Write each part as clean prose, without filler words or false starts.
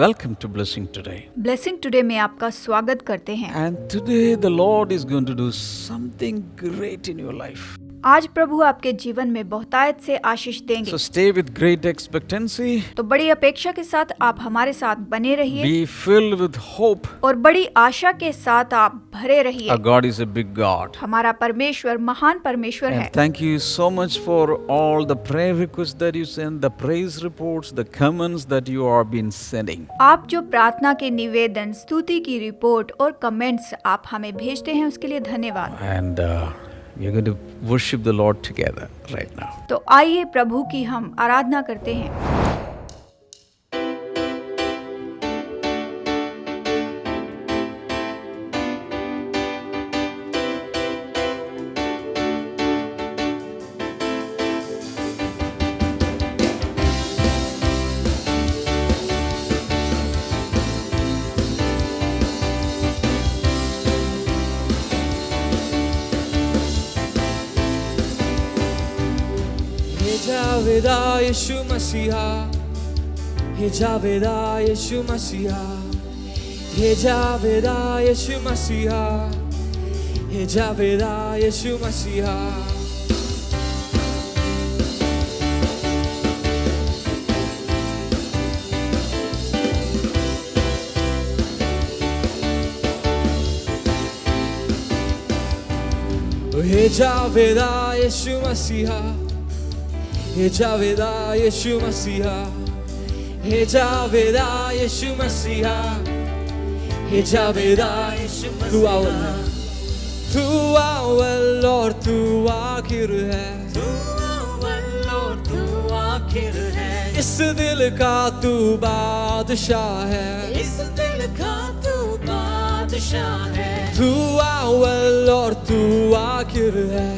Welcome to Blessing Today. Blessing today में आपका स्वागत करते हैं। And today the Lord is going to do something great in your life. आज प्रभु आपके जीवन में बहुतायत से आशीष देंगे। So stay with great expectancy. तो बड़ी अपेक्षा के साथ आप हमारे साथ बने रहिए Be filled with hope. और बड़ी आशा के साथ आप भरे रहिए। Our God is a big God. हमारा परमेश्वर महान परमेश्वर है। And thank you so much for all the prayer requests that you send, the praise reports, the comments that you are been sending. आप जो प्रार्थना के निवेदन, स्तुति की रिपोर्ट और कमेंट्स आप हमें भेजते हैं उसके लिए धन्यवाद। And we are going to worship the Lord together right now. तो आइए प्रभु की हम आराधना करते हैं। जावेदा यीशु मसीहा, हे जावेदा यीशु मसीहा, हे जावेदा यीशु मसीहा, हे जावेदा यीशु मसीहा। हे जावेदा यीशु मसीहा, हे जावेदा यीशु मसीहा, हे जावेदा यीशु मसीहा, हे जावेदा यीशु मसीहा। तू अव्वल और तू आखिर है, तू अव्वल और तू आखिर है। इस दिल का तू बादशाह है, इस दिल का तू बादशाह है। तू अव्वल और तू आखिर है,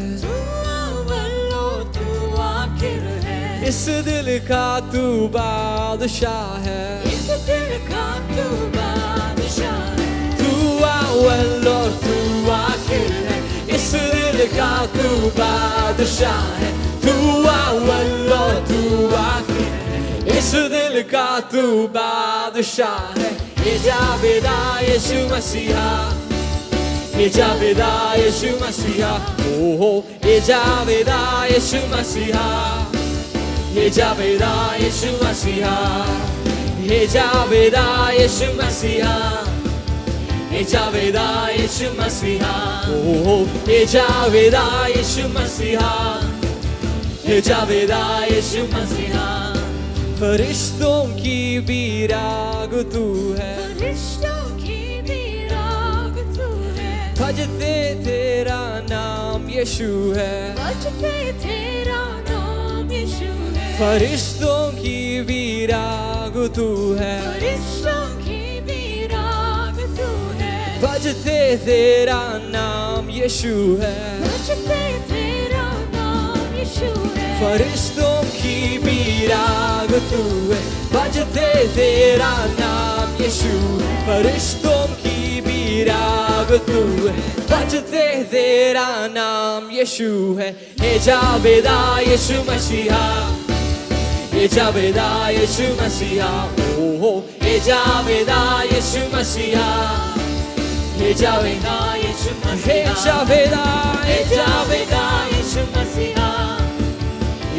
इस दिल का तू बादशाह है, इस दिल का तू बादशाह है। तू अव्वल और तू आखिर है, इस दिल का तू बादशाह है। तू अव्वल और तू आखिर है, इस दिल का तू बादशाह है। हे जावेदा यीशु मसीहा, हे जावेदा यीशु मसीहा, ओहो हे जावेदा यीशु मसीहा, हे जावेदा यीशु मसीहा, हे जावेदा यीशु मसीहा, हे जावेदा यीशु मसीहा, ओहो हे जावेदा यीशु मसीहा, हे जावेदा यीशु मसीहा। फरिश्तों की भी राग तू है, फरिश्तों की भी राग तू है। भजते तेरा नाम यीशु है, भजते तेरा नाम यीशु है। फरिश्तों की भी राग तू है, फरिश्तों की भी राग तू है। भजते तेरा नाम यीशु है, भजते तेरा नाम यीशु है। फरिश्तों की भी राग तू है, भजते तेरा नाम यीशु है। फरिश्तों की भी राग तू है, भजते तेरा नाम यीशु है। हे जावेदा यीशु मसीहा, हे जावेदा यीशु मसीहा, ओहो हे जावेदा यीशु मसीहा, हे जावेदा यीशु मसीहा, हे जावेदा, हे जावेदा यीशु मसीहा,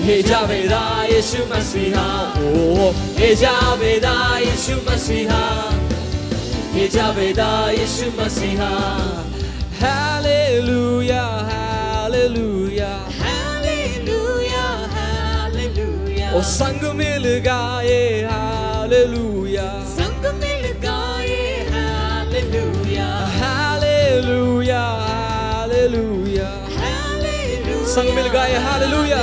हे जावेदा यीशु मसीहा, ओहो हे जावेदा यीशु मसीहा, हे जावेदा यीशु मसीहा। हालेलुया हालेलुया हालेलुया हालेलुया। ओ संग मिल गाए हालेलुया, संग मिल गाए हालेलुया, हालेलुया हालेलुया हालेलुया। संग मिल गाए हालेलुया,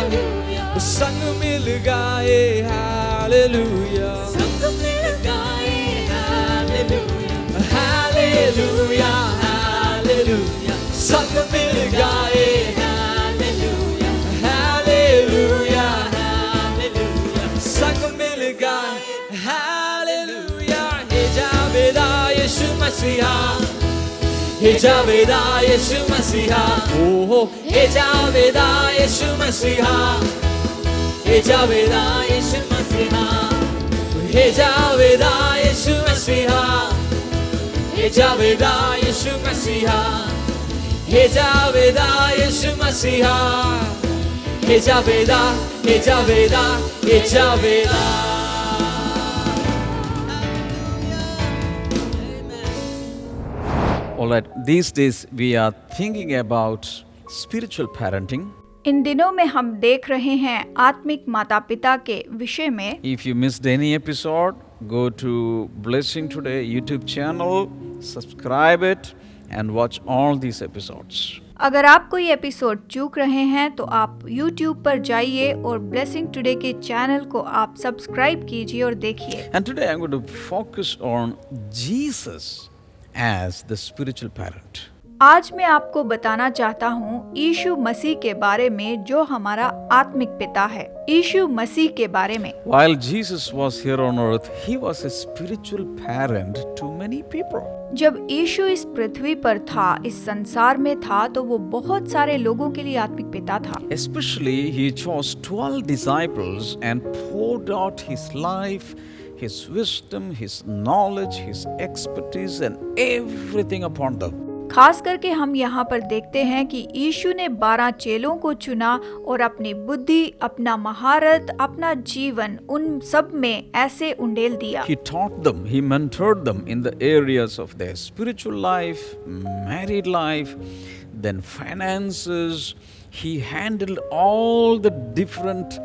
संग मिल गाए हालेलुया, संग मिल गाए हालेलुया, हालेलुया हालेलुया। संग मिल गाए हालेलुया, हालेलुया हालेलुया। संग मिल गाए हालेलुया। हे जावेदा यीशु मसीहा, हे जावेदा यीशु मसीहा, ओहो हे जावेदा यीशु मसीहा, हे जावेदा यीशु मसीहा, हे जावेदा यीशु मसीहा हे जावेदा यीशु मसीहा हे जावेदा यीशु मसीहा हे जावेदा हे जावेदा हे Javeda All right, these days we are thinking about spiritual parenting. इन दिनों में हम देख रहे हैं आत्मिक माता पिता के विषय में। If you missed any episode, go to Blessing Today YouTube channel, subscribe it and watch all these episodes. अगर आप कोई एपिसोड चूक रहे हैं तो आप YouTube पर जाइए और ब्लेसिंग टुडे के चैनल को आप सब्सक्राइब कीजिए और देखिए। And today I'm going to focus on Jesus as the spiritual parent. आज मैं आपको बताना चाहता हूँ यीशु मसीह के बारे में जो हमारा आत्मिक पिता है। यीशु मसीह के बारे में। While Jesus was here on earth, he was a spiritual parent to many people. जब यीशु इस पृथ्वी पर था, इस संसार में था, तो वो बहुत सारे लोगों के लिए आत्मिक पिता था। Especially he chose 12 disciples and poured out his life, his wisdom, his knowledge, his expertise and everything upon them. खास करके हम यहाँ पर देखते हैं कि यीशु ने 12 चेलों को चुना और अपनी बुद्धि, अपना महारत, अपना जीवन उन सब में ऐसे उंडेल दिया। He taught them, he mentored them in the areas of their spiritual life, married life, then finances. He handled all the different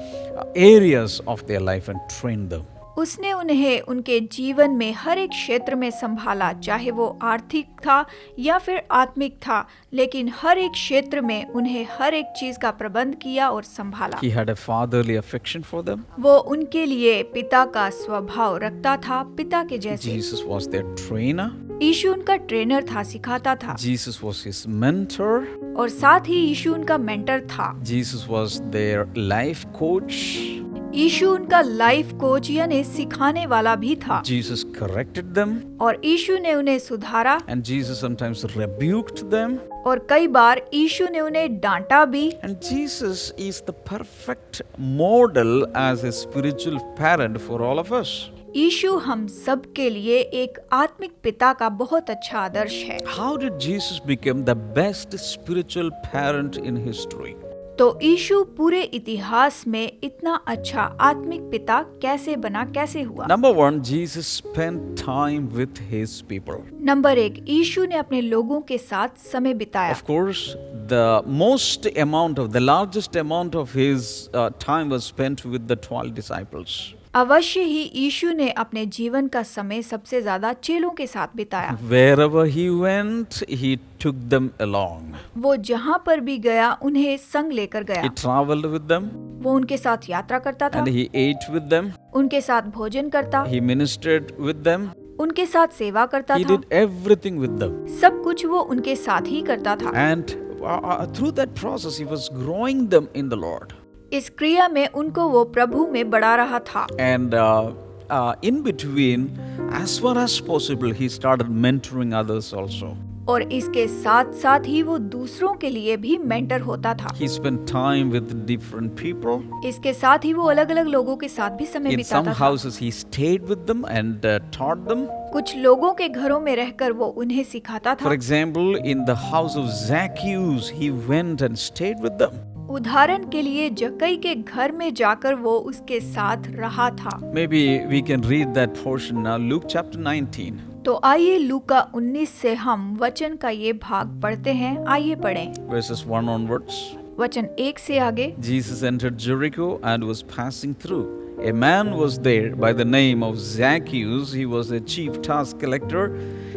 areas of their life and trained them. उसने उन्हें उनके जीवन में हर एक क्षेत्र में संभाला, चाहे वो आर्थिक था या फिर आत्मिक था, लेकिन हर एक क्षेत्र में उन्हें हर एक चीज का प्रबंध किया और संभाला। He had a fatherly affection for them. वो उनके लिए पिता का स्वभाव रखता था, पिता के जैसे। Jesus was their trainer. यीशु उनका ट्रेनर था, सिखाता था। Jesus was his mentor. और साथ ही यीशु उनका मेंटर था। Jesus was their life coach. यीशु उनका लाइफ कोच यानी सिखाने वाला भी था। Jesus corrected them. और यीशु ने उन्हें सुधारा। And Jesus sometimes rebuked them. और कई बार यीशु ने उन्हें डांटा भी। And Jesus is the perfect model as a spiritual parent for all of us. यीशु हम सब के लिए एक आत्मिक पिता का बहुत अच्छा आदर्श है। How did Jesus become the best spiritual parent in history? तो यीशु पूरे इतिहास में इतना अच्छा आत्मिक पिता कैसे बना, कैसे हुआ? Number one, Jesus spent time with his people. Number 1, यीशु ने अपने लोगों के साथ समय बिताया। Of course, the largest amount of his time was spent with the 12 disciples. अवश्य ही यीशु ने अपने जीवन का समय सबसे ज्यादा चेलों के साथ बिताया। Wherever he went, he took them along. वो जहाँ पर भी गया उन्हें संग लेकर गया। He traveled with them. वो उनके साथ यात्रा करता था। And he ate with them. उनके साथ भोजन करता। He ministered with them. उनके साथ सेवा करता He था। did everything with them. सब कुछ वो उनके साथ ही करता था। And through that process, he was growing them in the Lord. इस क्रिया में उनको वो प्रभु में बढ़ा रहा था। And in between, as far as possible, he started mentoring others also. और इसके साथ साथ ही वो दूसरों के लिए भी मेंटर होता था। He spent time with different people. इसके साथ ही वो अलग अलग लोगों के साथ भी समय In some बिताता था। houses, he stayed with them and taught them. कुछ लोगों के घरों में रहकर वो उन्हें सिखाता For था। example, in the house of Zacchaeus, he went and stayed with them. उदाहरण के लिए जक्कई के घर में जाकर वो उसके साथ रहा था। Maybe we can read that portion now. Luke chapter 19. तो आइए लूका 19 से हम वचन का ये भाग पढ़ते हैं। आइए पढ़ें। Verses 1 onwards. वचन 1 से आगे। Jesus entered Jericho and was passing through. A man was there by the name of Zacchaeus. He was a chief tax collector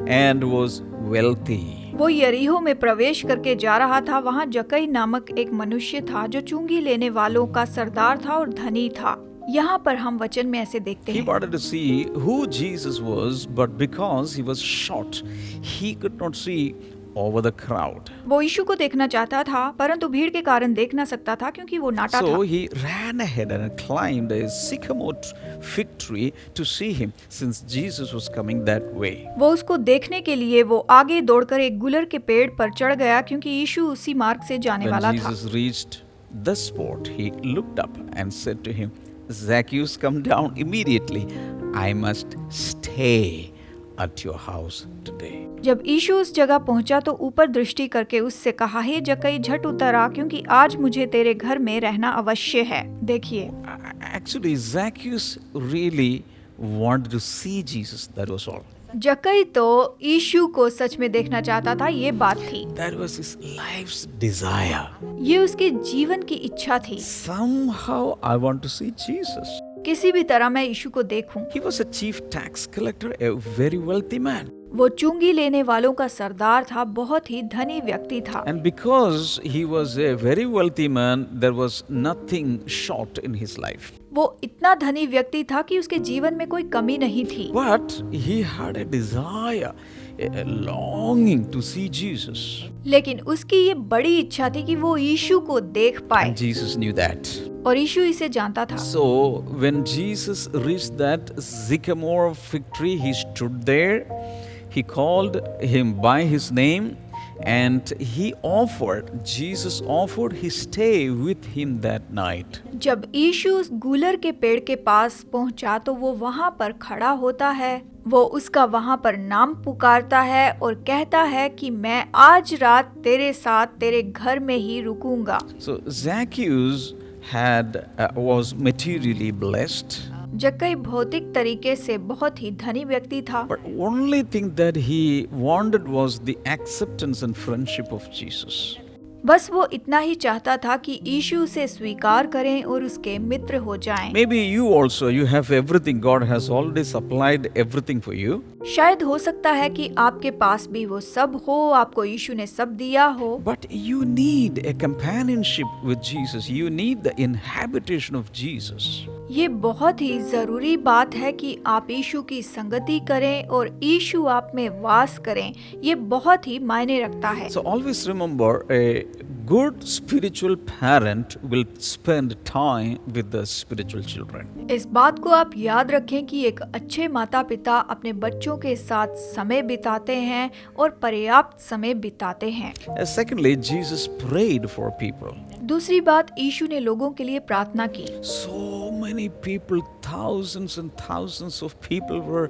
and was wealthy. वो यरीहो में प्रवेश करके जा रहा था। वहाँ जक्कई नामक एक मनुष्य था जो चुंगी लेने वालों का सरदार था और धनी था। यहाँ पर हम वचन में ऐसे देखते He हैं। wanted to see who Jesus was, but because he was short, he could not see over the crowd. वो यीशु को देखना चाहता था परंतु भीड़ के कारण देख ना सकता था क्योंकि वो नाटा So था। he ran ahead and climbed a sycamore fig tree to see him, since Jesus was coming that way. वो उसको देखने के लिए वो आगे दौड़कर एक गुलर के पेड़ पर चढ़ गया क्योंकि यीशु उसी मार्ग से जाने When वाला था। Jesus reached the spot, he looked up and said to him, Zacchaeus, come down immediately. I must stay at your house today. जब यीशु उस जगह पहुंचा तो ऊपर दृष्टि करके उससे कहा, हे जक्कई झट उतर आ, क्योंकि आज मुझे तेरे घर में रहना अवश्य है। देखिए, Actually, Zacchaeus really wanted to see Jesus. That was all. जक्कई तो यीशु को सच में देखना चाहता था, ये बात थी। That was his life's desire. ये उसके जीवन की इच्छा थी। Somehow I want to see Jesus. किसी भी तरह मैं यीशु को देखूं। He was a chief tax collector, a very wealthy man. वो चुंगी लेने वालों का सरदार था, बहुत ही धनी व्यक्ति था। And because he was a very wealthy man, there was nothing short in his life. वो इतना धनी व्यक्ति था कि उसके जीवन में कोई कमी नहीं थी। But he had a desire, a longing to see Jesus. लेकिन उसकी ये बड़ी इच्छा थी कि वो यीशु को देख पाए, And Jesus knew that. और यीशु इसे जानता था। So when Jesus reached that sycamore fig tree, he stood there. He called him by his name, and Jesus offered his stay with him that night. जब यीशु उस गूलर के पेड़ के पास पहुंचा तो वो वहां पर खड़ा होता है, वो उसका वहां पर नाम पुकारता है और कहता है कि मैं आज रात तेरे साथ तेरे घर में ही रुकूंगा। So Zacchaeus was materially blessed. जक्कई भौतिक तरीके से बहुत ही धनी व्यक्ति था, But only thing that he wanted was the acceptance and friendship of Jesus. बस वो इतना ही चाहता था कि यीशु उसे स्वीकार करें और उसके मित्र हो जाएं। Maybe you have everything. God has already supplied everything for you. शायद हो सकता है कि आपके पास भी वो सब हो, आपको यीशु ने सब दिया हो, But you need a companionship with Jesus. You need the inhabitation of Jesus. ये बहुत ही जरूरी बात है कि आप यीशु की संगति करें और यीशु आप में वास करें। ये बहुत ही मायने रखता है। So always remember, a good spiritual parent will spend time with the spiritual children. इस बात को आप याद रखें कि एक अच्छे माता पिता अपने बच्चों के साथ समय बिताते हैं और पर्याप्त समय बिताते हैं। Secondly, Jesus prayed for people. दूसरी बात, यीशु ने लोगों के लिए प्रार्थना की। So many people, thousands and thousands of people were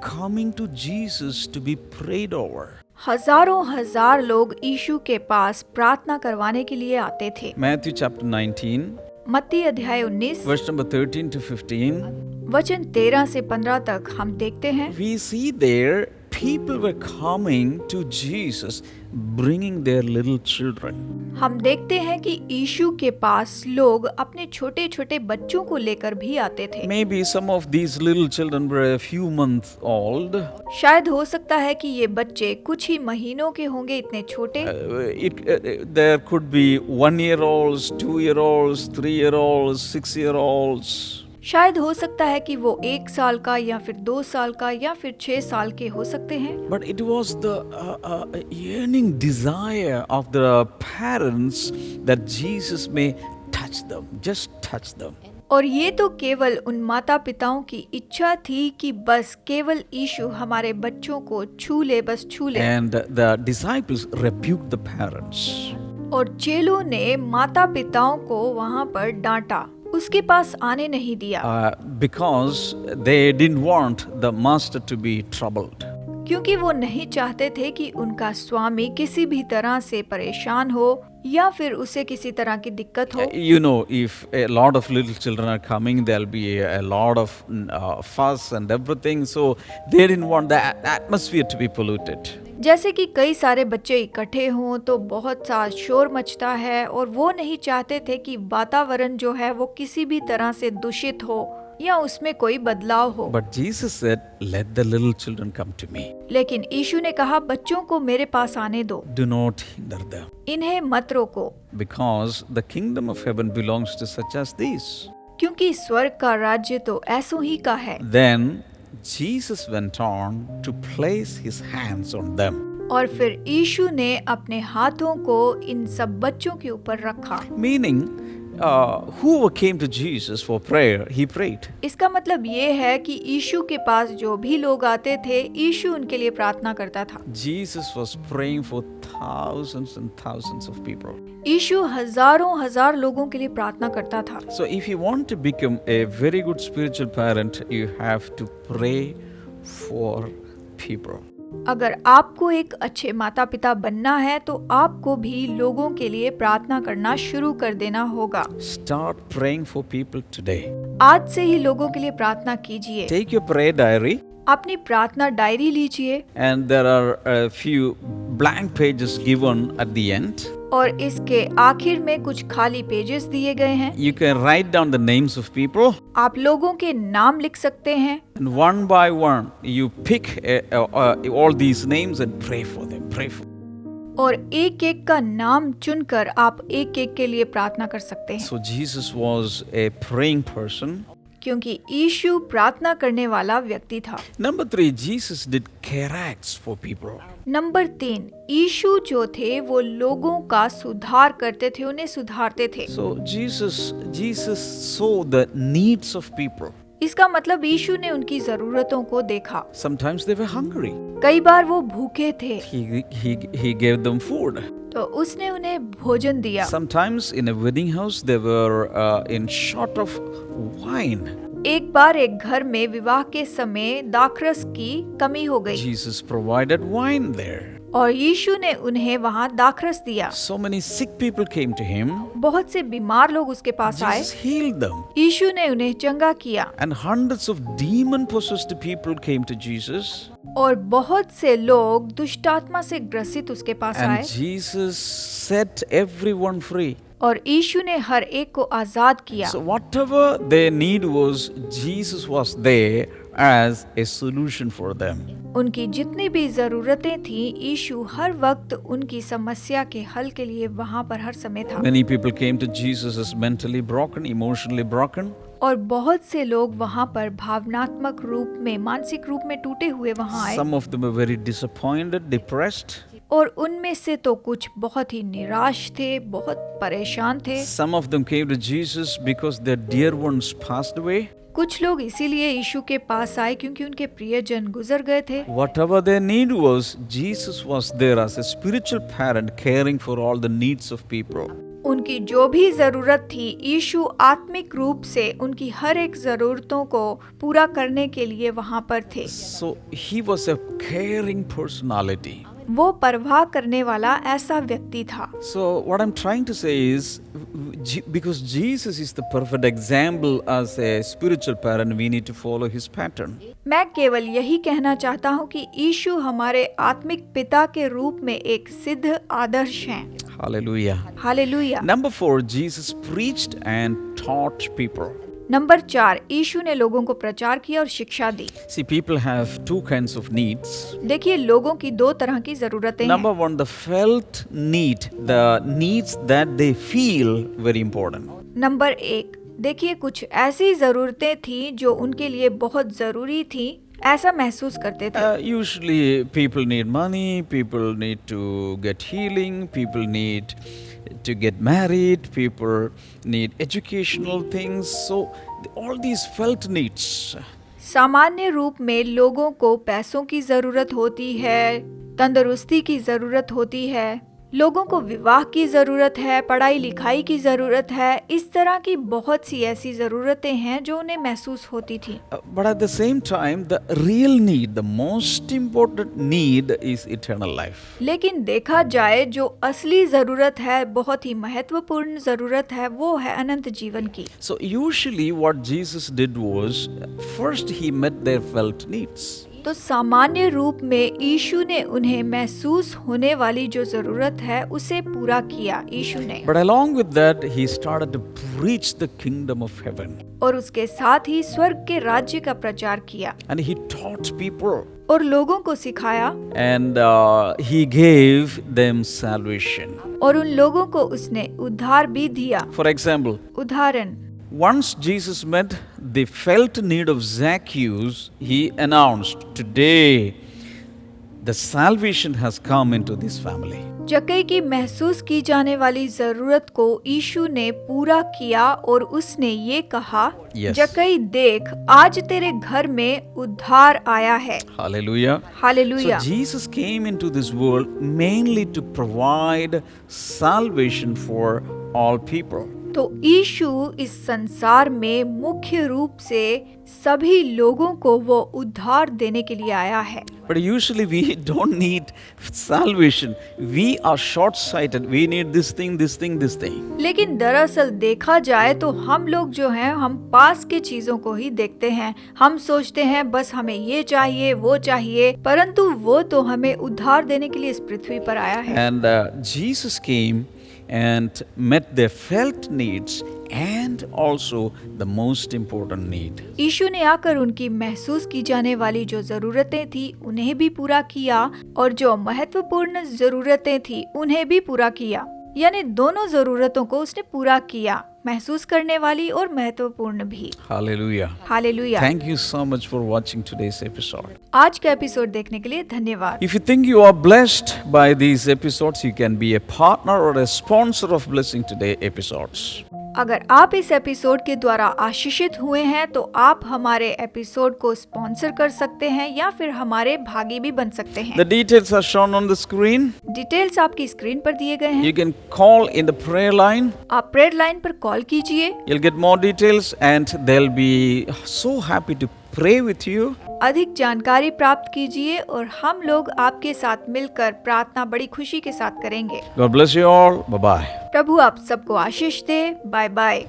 coming to Jesus to be prayed over. हजारों हजार लोग यीशु के पास प्रार्थना करवाने के लिए आते थे। Matthew chapter 19, मत्ती अध्याय 19 verse number 13 to 15. वचन 13 से 15 तक हम देखते हैं। We see there people were coming to Jesus bringing their little children. हम देखते हैं कि यीशु के पास लोग अपने छोटे छोटे बच्चों को लेकर भी आते थे। Maybe some of these little children were a few months old. शायद हो सकता है कि ये बच्चे कुछ ही महीनों के होंगे, इतने छोटे। There could be 1-year-olds, 2-year-olds, 3-year-olds, 6-year-olds. शायद हो सकता है कि वो 1 साल का या फिर 2 साल का या फिर 6 साल के हो सकते हैं। But it was the yearning desire of the parents that Jesus may touch them, just touch them. और ये तो केवल उन माता पिताओं की इच्छा थी कि बस केवल यीशु हमारे बच्चों को छू ले, बस छू ले। And the disciples rebuked the parents. और चेलों ने माता पिताओं को वहाँ पर डांटा, उसके पास आने नहीं दिया। Because they didn't want the master to be troubled. क्योंकि वो नहीं चाहते थे कि उनका स्वामी किसी भी तरह से परेशान हो या फिर उसे किसी तरह की दिक्कत हो। You know, if a lot of little children are coming, there'll be a lot of fuss and everything. So they didn't want the atmosphere to be polluted. जैसे कि कई सारे बच्चे इकट्ठे हों तो बहुत सा शोर मचता है और वो नहीं चाहते थे कि वातावरण जो है वो किसी भी तरह से दूषित हो या उसमें कोई बदलाव हो। But Jesus said, "Let the little children come to me. लेकिन यीशु ने कहा, बच्चों को मेरे पास आने दो, Do not hinder them, इन्हें मत रोको, because the kingdom of heaven belongs to such as these." क्योंकि स्वर्ग का राज्य तो ऐसों ही का है। Then Jesus went on to place his hands on them. और फिर यीशु ने अपने हाथों को इन सब बच्चों के ऊपर रखा। Meaning, whoever came to Jesus for prayer, he prayed. इसका मतलब ये है कि यीशु के पास जो भी लोग आते थे, यीशु उनके लिए प्रार्थना करता था। Jesus was praying for thousands and thousands of people. यीशु हजारों हजार लोगों के लिए प्रार्थना करता था। So if you want to become a very good spiritual parent, you have to pray for people. अगर आपको एक अच्छे माता पिता बनना है तो आपको भी लोगों के लिए प्रार्थना करना शुरू कर देना होगा। Start praying for people today. आज से ही लोगों के लिए प्रार्थना कीजिए। Take your prayer diary, अपनी प्रार्थना डायरी लीजिए and there are a few blank pages given at the end. और इसके आखिर में कुछ खाली पेजेस दिए गए हैं। You can write down the names of people, आप लोगों के नाम लिख सकते हैं and one by one you pick all these names and pray for them. Pray for them. और एक एक का नाम चुनकर आप एक एक के लिए प्रार्थना कर सकते हैं। So Jesus was a praying person. क्योंकि यीशु प्रार्थना करने वाला व्यक्ति था। Number 3, Jesus did care acts for people. Number 3, यीशु जो थे वो लोगों का सुधार करते थे, उन्हें सुधारते थे। So Jesus saw the needs of people. इसका मतलब यीशु ने उनकी जरूरतों को देखा। Sometimes they were hungry. कई बार वो भूखे थे He gave them food. तो उसने उन्हें भोजन दिया। Sometimes in a wedding house they were in short of wine. एक बार एक घर में विवाह के समय दाखरस की कमी हो गई Jesus provided wine there. और यीशु ने उन्हें वहाँ दाखरस दिया। So many sick people came to him. बहुत से बीमार लोग उसके पास आए। Jesus healed them. यीशु ने उन्हें चंगा किया And hundreds of demon-possessed people came to Jesus. और बहुत से लोग दुष्टात्मा से ग्रसित उसके पास आए And Jesus set everyone free. और यीशु ने हर एक को आजाद किया। So whatever their need was, Jesus was there as a solution for them. उनकी जितनी भी जरूरतें थी यीशु हर वक्त उनकी समस्या के हल के लिए वहाँ पर हर समय था। Many people came to Jesus as mentally broken, emotionally broken. और बहुत से लोग वहाँ पर भावनात्मक रूप में, मानसिक रूप में टूटे हुए वहाँ आए। Some of them were very disappointed, depressed. और उनमें से तो कुछ बहुत ही निराश थे, बहुत परेशान थे। Some of them came to Jesus because their dear ones passed away. कुछ लोग इसीलिए यीशु के पास आए क्योंकि उनके प्रियजन गुजर गए थे। Whatever their need was, Jesus was there as a spiritual parent caring for all the needs of people. उनकी जो भी जरूरत थी यीशु आत्मिक रूप से उनकी हर एक जरूरतों को पूरा करने के लिए वहाँ पर थे। So he was a caring personality. वो परवाह करने वाला ऐसा व्यक्ति था। So what I'm trying to say is, because Jesus is the perfect example as a spiritual parent, we need to follow his pattern. मैं केवल यही कहना चाहता हूँ कि यीशु हमारे आत्मिक पिता के रूप में एक सिद्ध आदर्श हैं। Hallelujah. Hallelujah. Number 4, Jesus preached and taught people. Number 4, यीशु ने लोगों को प्रचार किया और शिक्षा दी। See, people have two kinds of needs. देखिए लोगों की दो तरह की जरूरतें हैं। Number 1, the felt need, the needs that they feel very important. Number 1, देखिए कुछ ऐसी जरूरतें थी जो उनके लिए बहुत जरूरी थी, ऐसा महसूस करते थे। Usually people need money, people need to get healing, people need to get married, people need educational things. So all these felt needs. सामान्य रूप में लोगों को पैसों की जरूरत होती है, तंदुरुस्ती की जरूरत होती है, लोगों को विवाह की जरूरत है, पढ़ाई लिखाई की जरूरत है, इस तरह की बहुत सी ऐसी जरूरतें हैं जो उन्हें महसूस होती थी। But at the same time, the real need, the most important need is eternal life. लेकिन देखा जाए जो असली जरूरत है, बहुत ही महत्वपूर्ण जरूरत है, वो है अनंत जीवन की। So usually what Jesus did was, first he met their felt needs. तो सामान्य रूप में यीशु ने उन्हें महसूस होने वाली जो जरूरत है उसे पूरा किया यीशु ने। But along with that, he started to preach the kingdom of heaven. और उसके साथ ही स्वर्ग के राज्य का प्रचार किया And he taught people. और लोगों को सिखाया And he gave them salvation. और उन लोगों को उसने उद्धार भी दिया। For example, उदाहरण, once Jesus met the felt need of Zacchaeus, he announced, "Today the salvation has come into this family." जक्कई की महसूस की जाने वाली जरूरत को यीशु ने पूरा किया और उसने ये कहा, Yes. जक्कई देख, आज तेरे घर में उद्धार आया है। Hallelujah. Hallelujah. So Jesus came into this world mainly to provide salvation for all people. तो यीशु इस संसार में मुख्य रूप से सभी लोगों को वो उद्धार देने के लिए आया है। But usually we don't need salvation. We are short-sighted. We need this thing, this thing, this thing. लेकिन दरअसल देखा जाए तो हम लोग जो हैं हम पास के चीजों को ही देखते हैं। हम सोचते हैं बस हमें ये चाहिए वो चाहिए, परंतु वो तो हमें उद्धार देने के लिए इस पृथ्वी पर आया है। And Jesus came and met their felt needs and also the most important need. यीशु ने आकर उनकी महसूस की जाने वाली जो जरूरतें थी उन्हें भी पूरा किया और जो महत्वपूर्ण जरूरतें थी उन्हें भी पूरा किया। यानी दोनों जरूरतों को उसने पूरा किया, महसूस करने वाली और महत्वपूर्ण भी। Hallelujah. Hallelujah. Thank you so much for watching today's episode. आज का एपिसोड देखने के लिए धन्यवाद। If you think you are blessed by these episodes, you can be a partner or a sponsor of Blessing Today episodes. अगर आप इस episode के द्वारा आशीषित हुए हैं तो आप हमारे एपिसोड को स्पॉन्सर कर सकते हैं या फिर हमारे भागी भी बन सकते हैं। The details are shown on the screen. Details आपकी स्क्रीन पर दिए गए हैं। You can call in the prayer line. आप प्रेयर लाइन पर कॉल कीजिए। You'll get more details and they'll be so happy to pray with you. अधिक जानकारी प्राप्त कीजिए और हम लोग आपके साथ मिलकर प्रार्थना बड़ी खुशी के साथ करेंगे। God bless you all. Bye-bye. प्रभु आप सबको आशीष दे। Bye bye.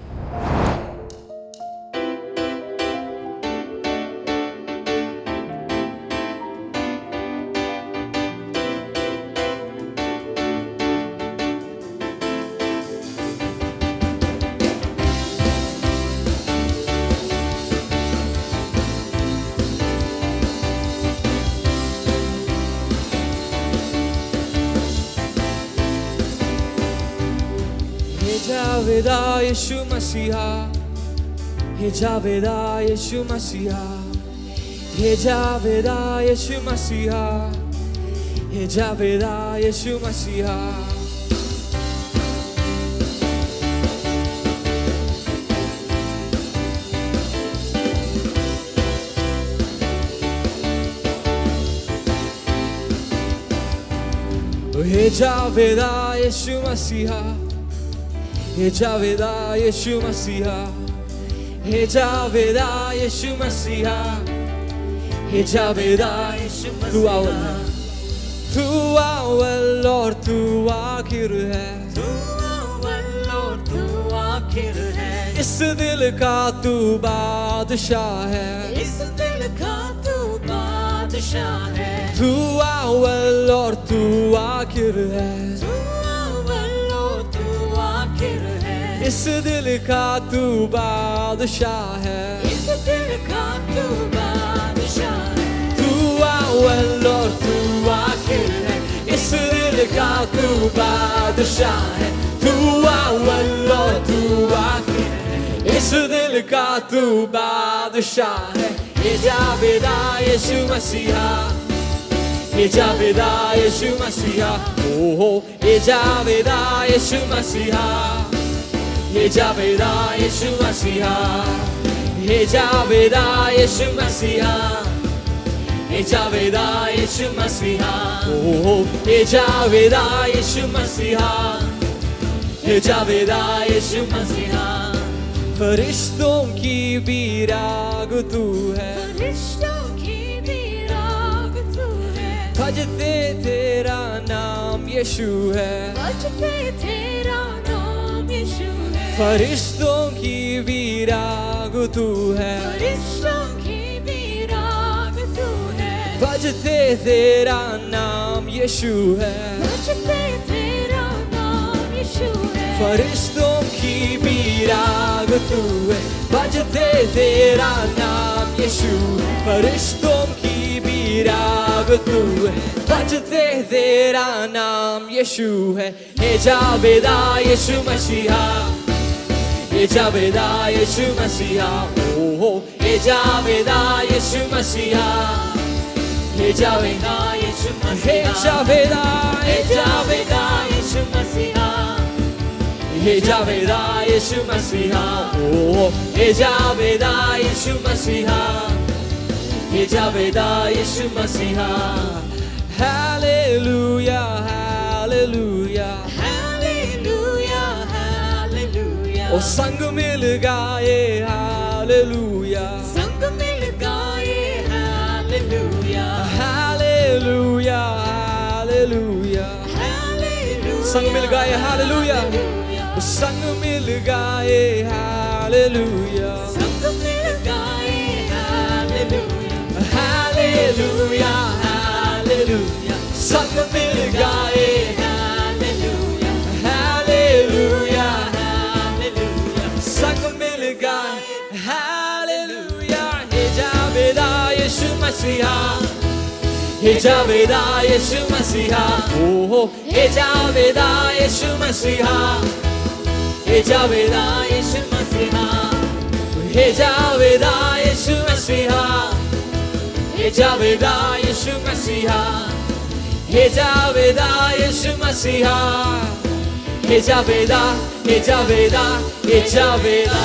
जावेदा यीशु मसीहा, हे जावेदा यीशु मसीहा, हे जावेदा यीशु मसीहा, हे जावेदा यीशु मसीहा। हे जावेदा यीशु मसीहा, हे जावेदा यीशु मसीहा, हे जावेदा यीशु मसीहा, हे जावेदा यीशु मसीहा। तू अव्वल और तू आखिर है, तू अव्वल और तू आखिर है। इस दिल का तू बादशाह है, इस दिल का तू बादशाह है। तू अव्वल और तू आखिर है, इस दिल का तू बादशाह है, इस दिल का तू बादशाह है। तू अव्वल और तू आखिर है, इस दिल का तू बादशाह है। तू अव्वल और तू आखिर है, इस दिल का तू बादशाह है। हे जावेदा यीशु मसीहा, हे जावेदा यीशु मसीहा, ओहो हे जावेदा यीशु मसीहा, हे जावेदा यीशु मसीहा, हे जावेदा यीशु मसीहा, हे जावेदा यीशु मसीहा, ओहो हे जावेदा यीशु मसीहा, हे जावेदा यीशु मसीहा। फरिश्तों की भी राग तू है, फरिश्तों की भी राग तू है। भजते तेरा नाम यीशु है, भजते तेरा नाम यीशु है। फरिश्तों की भी राग तू है, फरिश्तों की भी राग तू है। भजते तेरा नाम यीशु है, भजते तेरा नाम यीशु है। फरिश्तों की भी राग तू है, भजते तेरा नाम यीशु। फरिश्तों की भी राग तू है, भजते तेरा नाम यीशु है। हे जावेदा यीशु मसीहा, हे जावेदा यीशु मसीहा, ओहो हे जावेदा यीशु मसीहा, हे जावेदा यीशु मसीहा, हे जावेदा, हे जावेदा यीशु मसीहा, हे जावेदा यीशु मसीहा, ओहो हे जावेदा यीशु मसीहा, हे जावेदा यीशु मसीहा। हालेलुया हालेलुया हालेलुया हालेलुया ओ संग मिल गाए हालेलुया संग मिल गाए हालेलुया हालेलुया हालेलुया हालेलुया संग मिल गाए हालेलुया ओ संग मिल गाए हालेलुया संग मिल गाए हालेलुया हालेलुया हालेलुया संग मिल गाए हालेलुया हालेलुया हालेलुया संग मिल गाए हालेलुया हे जावेदा यीशु मसीहा हे जावेदा यीशु मसीहा ओ हे जावेदा यीशु मसीहा हे जावेदा यीशु मसीहा हे जावेदा यीशु मसीहा हे जावेदा यीशु मसीहा हे जावेदा यीशु मसीहा हे जावेदा हे जावेदा हे जावेदा